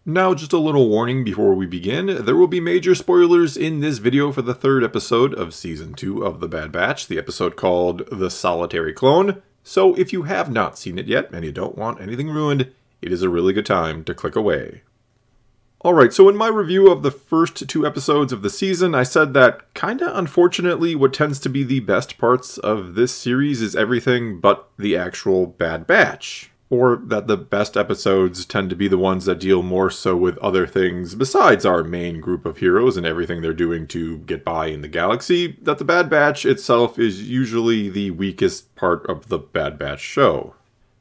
Now, just a little warning before we begin. There will be major spoilers in this video for the third episode of Season 2 of The Bad Batch, the episode called The Solitary Clone. So if you have not seen it yet, and you don't want anything ruined, it is a really good time to click away. Alright, so in my review of the first two episodes of the season, I said that, kinda unfortunately, what tends to be the best parts of this series is everything but the actual Bad Batch. Or that the best episodes tend to be the ones that deal more so with other things besides our main group of heroes and everything they're doing to get by in the galaxy, that the Bad Batch itself is usually the weakest part of the Bad Batch show.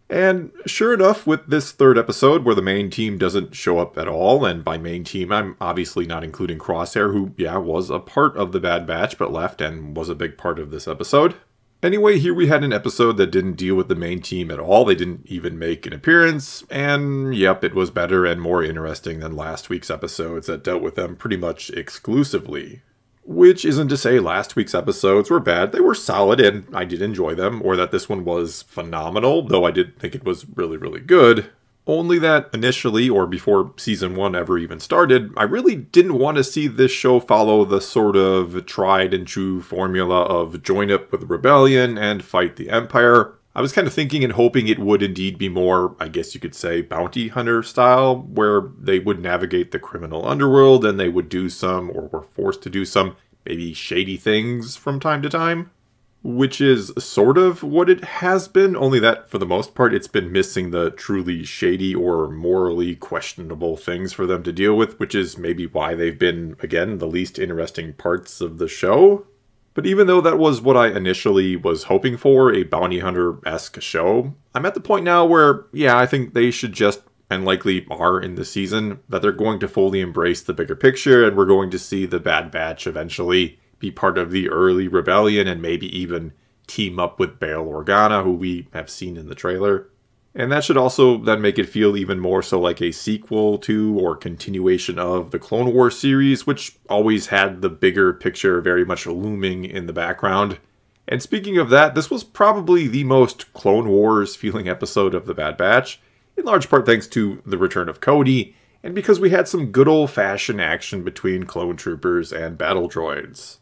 And sure enough, with this third episode where the main team doesn't show up at all, and by main team I'm obviously not including Crosshair, who, yeah, was a part of the Bad Batch but left and was a big part of this episode. Anyway, here we had an episode that didn't deal with the main team at all. They didn't even make an appearance, and yep, it was better and more interesting than last week's episodes that dealt with them pretty much exclusively. Which isn't to say last week's episodes were bad. They were solid, and I did enjoy them, or that this one was phenomenal, though I did think it was really, really good. Only that initially, or before Season 1 ever even started, I really didn't want to see this show follow the sort of tried and true formula of join up with the rebellion and fight the Empire. I was kind of thinking and hoping it would indeed be more, I guess you could say, bounty hunter style, where they would navigate the criminal underworld and they would do some, or were forced to do some, maybe shady things from time to time. Which is sort of what it has been, only that for the most part it's been missing the truly shady or morally questionable things for them to deal with, which is maybe why they've been, again, the least interesting parts of the show. But even though that was what I initially was hoping for, a bounty hunter-esque show, I'm at the point now where, yeah, I think they should just, and likely are in the season, that they're going to fully embrace the bigger picture, and we're going to see the Bad Batch eventually be part of the early rebellion and maybe even team up with Bail Organa, who we have seen in the trailer. And that should also then make it feel even more so like a sequel to or continuation of the Clone Wars series, which always had the bigger picture very much looming in the background. And speaking of that, this was probably the most Clone Wars feeling episode of The Bad Batch, in large part thanks to the return of Cody, and because we had some good old-fashioned action between clone troopers and battle droids.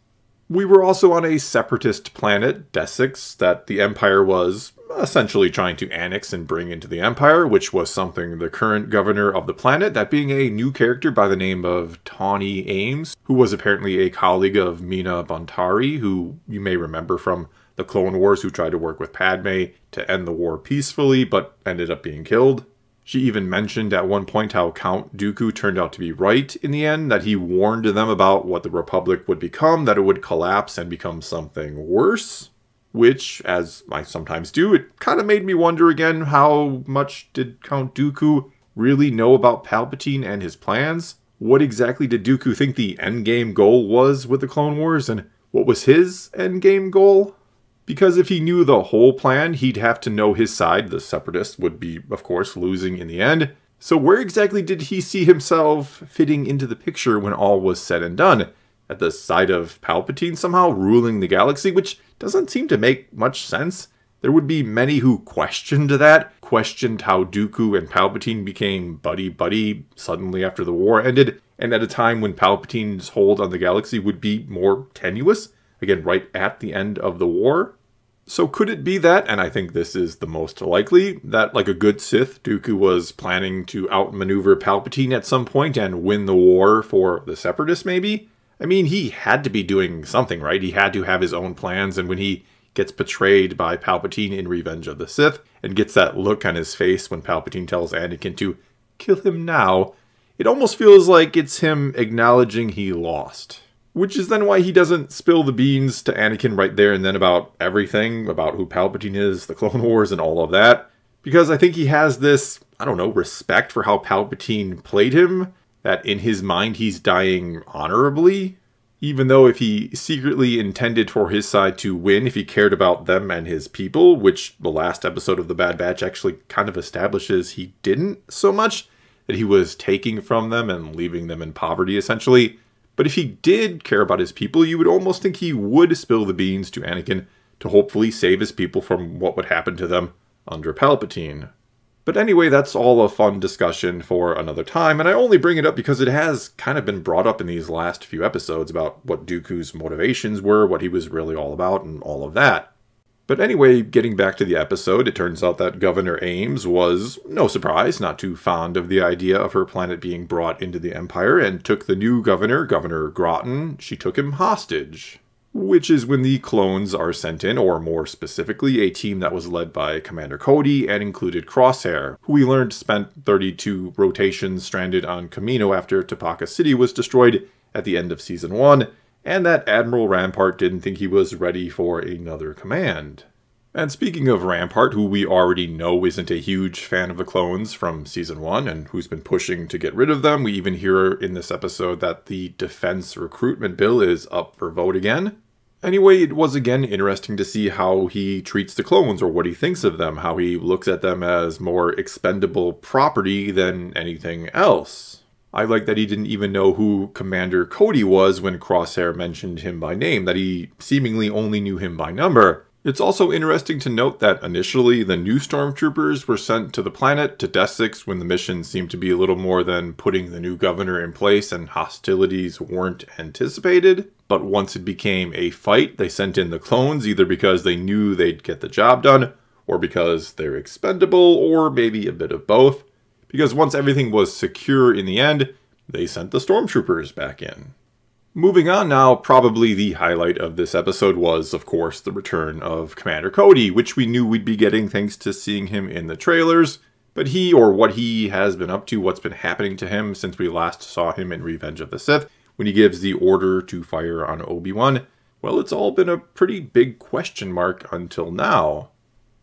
We were also on a separatist planet, Desix, that the Empire was essentially trying to annex and bring into the Empire, which was something the current governor of the planet, that being a new character by the name of Tawny Ames, who was apparently a colleague of Mina Bontari, who you may remember from the Clone Wars, who tried to work with Padme to end the war peacefully, but ended up being killed. She even mentioned at one point how Count Dooku turned out to be right in the end, that he warned them about what the Republic would become, that it would collapse and become something worse. Which, as I sometimes do, it kind of made me wonder again, how much did Count Dooku really know about Palpatine and his plans? What exactly did Dooku think the endgame goal was with the Clone Wars, and what was his endgame goal? Because if he knew the whole plan, he'd have to know his side, the Separatists, would be, of course, losing in the end. So where exactly did he see himself fitting into the picture when all was said and done? At the side of Palpatine somehow ruling the galaxy, which doesn't seem to make much sense. There would be many who questioned that, questioned how Dooku and Palpatine became buddy-buddy suddenly after the war ended, and at a time when Palpatine's hold on the galaxy would be more tenuous. Again, right at the end of the war. So could it be that, and I think this is the most likely, that like a good Sith, Dooku was planning to outmaneuver Palpatine at some point and win the war for the Separatists maybe? I mean, he had to be doing something, right? He had to have his own plans, and when he gets betrayed by Palpatine in Revenge of the Sith, and gets that look on his face when Palpatine tells Anakin to kill him now, it almost feels like it's him acknowledging he lost. Which is then why he doesn't spill the beans to Anakin right there and then about everything, about who Palpatine is, the Clone Wars, and all of that. Because I think he has this, I don't know, respect for how Palpatine played him, that in his mind he's dying honorably. Even though if he secretly intended for his side to win, if he cared about them and his people, which the last episode of The Bad Batch actually kind of establishes he didn't so much, that he was taking from them and leaving them in poverty essentially. But if he did care about his people, you would almost think he would spill the beans to Anakin to hopefully save his people from what would happen to them under Palpatine. But anyway, that's all a fun discussion for another time, and I only bring it up because it has kind of been brought up in these last few episodes about what Dooku's motivations were, what he was really all about, and all of that. But anyway, getting back to the episode, it turns out that Governor Ames was, no surprise, not too fond of the idea of her planet being brought into the Empire, and took the new governor, Governor Groton, she took him hostage. Which is when the clones are sent in, or more specifically, a team that was led by Commander Cody and included Crosshair, who we learned spent 32 rotations stranded on Kamino after Topeka City was destroyed at the end of Season 1, and that Admiral Rampart didn't think he was ready for another command. And speaking of Rampart, who we already know isn't a huge fan of the clones from Season 1, and who's been pushing to get rid of them, we even hear in this episode that the Defense Recruitment Bill is up for vote again. Anyway, it was again interesting to see how he treats the clones, or what he thinks of them, how he looks at them as more expendable property than anything else. I like that he didn't even know who Commander Cody was when Crosshair mentioned him by name, that he seemingly only knew him by number. It's also interesting to note that initially the new stormtroopers were sent to the planet, to Death when the mission seemed to be a little more than putting the new governor in place and hostilities weren't anticipated. But once it became a fight, they sent in the clones either because they knew they'd get the job done, or because they're expendable, or maybe a bit of both. Because once everything was secure in the end, they sent the stormtroopers back in. Moving on now, probably the highlight of this episode was, of course, the return of Commander Cody, which we knew we'd be getting thanks to seeing him in the trailers. But he, or what he has been up to, what's been happening to him since we last saw him in Revenge of the Sith, when he gives the order to fire on Obi-Wan, well, it's all been a pretty big question mark until now.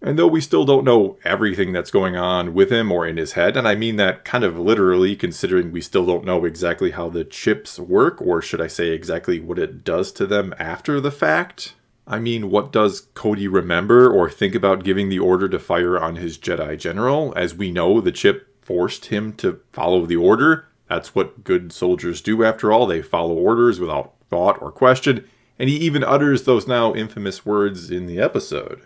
And though we still don't know everything that's going on with him or in his head, and I mean that kind of literally, considering we still don't know exactly how the chips work, or should I say exactly what it does to them after the fact. I mean, what does Cody remember or think about giving the order to fire on his Jedi General? As we know, the chip forced him to follow the order. That's what good soldiers do after all. They follow orders without thought or question, and he even utters those now infamous words in the episode.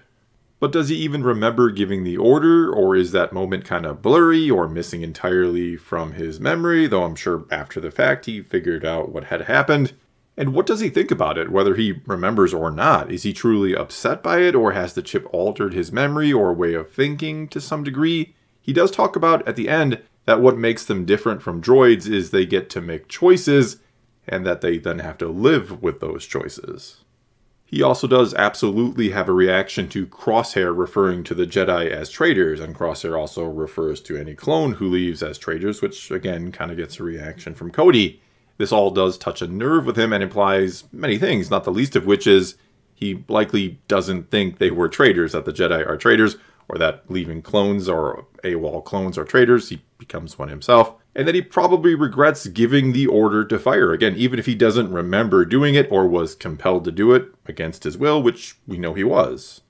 But does he even remember giving the order, or is that moment kind of blurry or missing entirely from his memory, though I'm sure after the fact he figured out what had happened? And what does he think about it, whether he remembers or not? Is he truly upset by it, or has the chip altered his memory or way of thinking to some degree? He does talk about, at the end, that what makes them different from droids is they get to make choices, and that they then have to live with those choices. He also does absolutely have a reaction to Crosshair referring to the Jedi as traitors, and Crosshair also refers to any clone who leaves as traitors, which again kind of gets a reaction from Cody. This all does touch a nerve with him and implies many things, not the least of which is he likely doesn't think they were traitors, that the Jedi are traitors, or that leaving clones or AWOL clones are traitors. He becomes one himself. And that he probably regrets giving the order to fire. Again, even if he doesn't remember doing it or was compelled to do it against his will, which we know he was.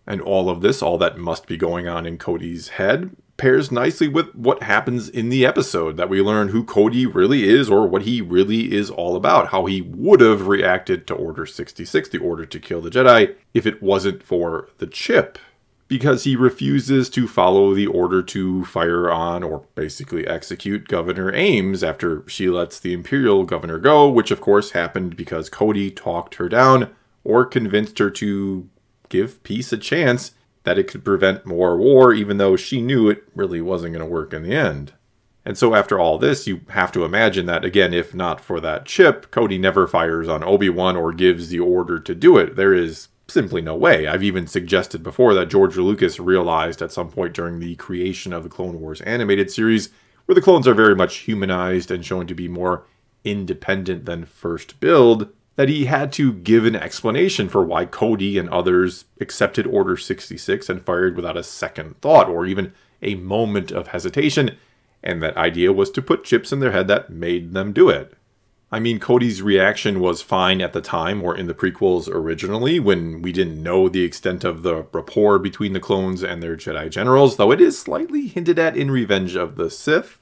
And all of this, all that must be going on in Cody's head, pairs nicely with what happens in the episode, that we learn who Cody really is, or what he really is all about, how he would have reacted to Order 66, the order to kill the Jedi, if it wasn't for the chip. Because he refuses to follow the order to fire on, or basically execute, Governor Ames after she lets the Imperial governor go, which of course happened because Cody talked her down, or convinced her to give peace a chance, that it could prevent more war, even though she knew it really wasn't going to work in the end. And so after all this, you have to imagine that, again, if not for that chip, Cody never fires on Obi-Wan or gives the order to do it. There is simply no way. I've even suggested before that George Lucas realized at some point during the creation of the Clone Wars animated series, where the clones are very much humanized and shown to be more independent than first build, that he had to give an explanation for why Cody and others accepted Order 66 and fired without a second thought or even a moment of hesitation, and that idea was to put chips in their head that made them do it. I mean, Cody's reaction was fine at the time, or in the prequels originally, when we didn't know the extent of the rapport between the clones and their Jedi generals, though it is slightly hinted at in Revenge of the Sith.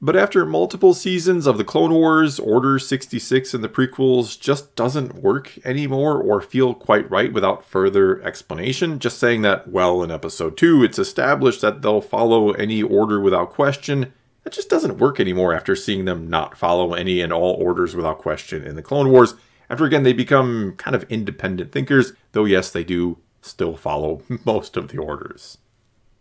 But after multiple seasons of the Clone Wars, Order 66 in the prequels just doesn't work anymore or feel quite right without further explanation. Just saying that, well, in Episode 2, it's established that they'll follow any order without question. That just doesn't work anymore after seeing them not follow any and all orders without question in the Clone Wars. After, again, they become kind of independent thinkers, though yes, they do still follow most of the orders.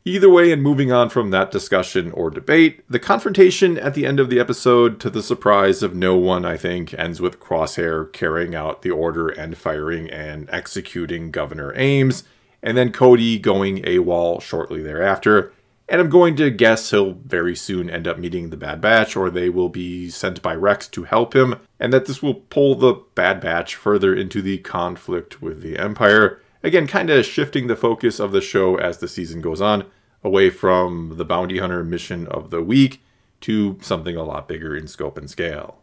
Either way, and moving on from that discussion or debate, the confrontation at the end of the episode, to the surprise of no one, I think, ends with Crosshair carrying out the order and firing and executing Governor Ames, and then Cody going AWOL shortly thereafter. And I'm going to guess he'll very soon end up meeting the Bad Batch, or they will be sent by Rex to help him, and that this will pull the Bad Batch further into the conflict with the Empire. Again, kind of shifting the focus of the show as the season goes on, away from the bounty hunter mission of the week to something a lot bigger in scope and scale.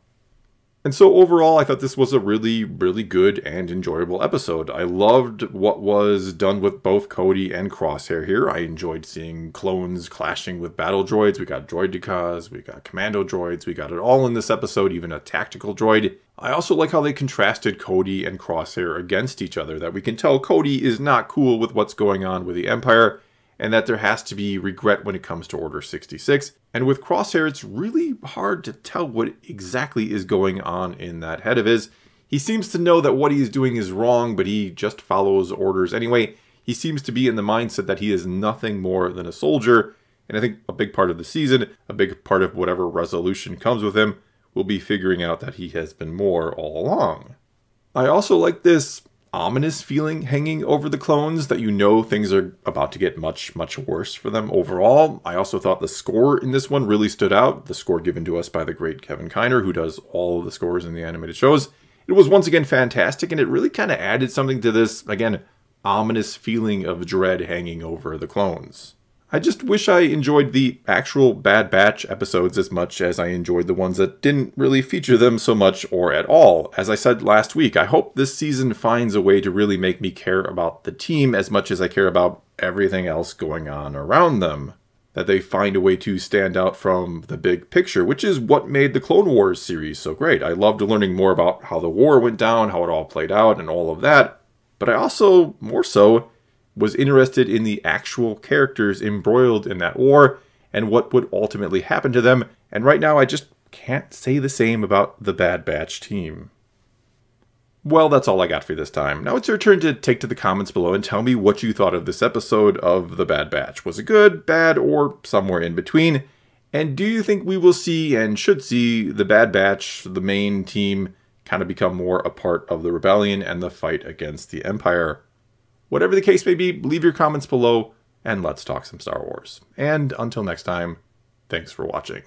And so overall, I thought this was a really, really good and enjoyable episode. I loved what was done with both Cody and Crosshair here. I enjoyed seeing clones clashing with battle droids. We got droidekas, we got commando droids, we got it all in this episode, even a tactical droid. I also like how they contrasted Cody and Crosshair against each other, that we can tell Cody is not cool with what's going on with the Empire, and that there has to be regret when it comes to Order 66. And with Crosshair, it's really hard to tell what exactly is going on in that head of his. He seems to know that what he is doing is wrong, but he just follows orders anyway. He seems to be in the mindset that he is nothing more than a soldier, and I think a big part of the season, a big part of whatever resolution comes with him, will be figuring out that he has been more all along. I also like this ominous feeling hanging over the clones, that you know things are about to get much, much worse for them overall. I also thought the score in this one really stood out. The score given to us by the great Kevin Kiner, who does all of the scores in the animated shows. It was once again fantastic, and it really kind of added something to this, again, ominous feeling of dread hanging over the clones. I just wish I enjoyed the actual Bad Batch episodes as much as I enjoyed the ones that didn't really feature them so much or at all. As I said last week, I hope this season finds a way to really make me care about the team as much as I care about everything else going on around them. That they find a way to stand out from the big picture, which is what made the Clone Wars series so great. I loved learning more about how the war went down, how it all played out, and all of that. But I also, more so, was interested in the actual characters embroiled in that war and what would ultimately happen to them, and right now I just can't say the same about the Bad Batch team. Well, that's all I got for you this time. Now it's your turn to take to the comments below and tell me what you thought of this episode of The Bad Batch. Was it good, bad, or somewhere in between? And do you think we will see and should see the Bad Batch, the main team, kind of become more a part of the rebellion and the fight against the Empire? Whatever the case may be, leave your comments below, and let's talk some Star Wars. And until next time, thanks for watching.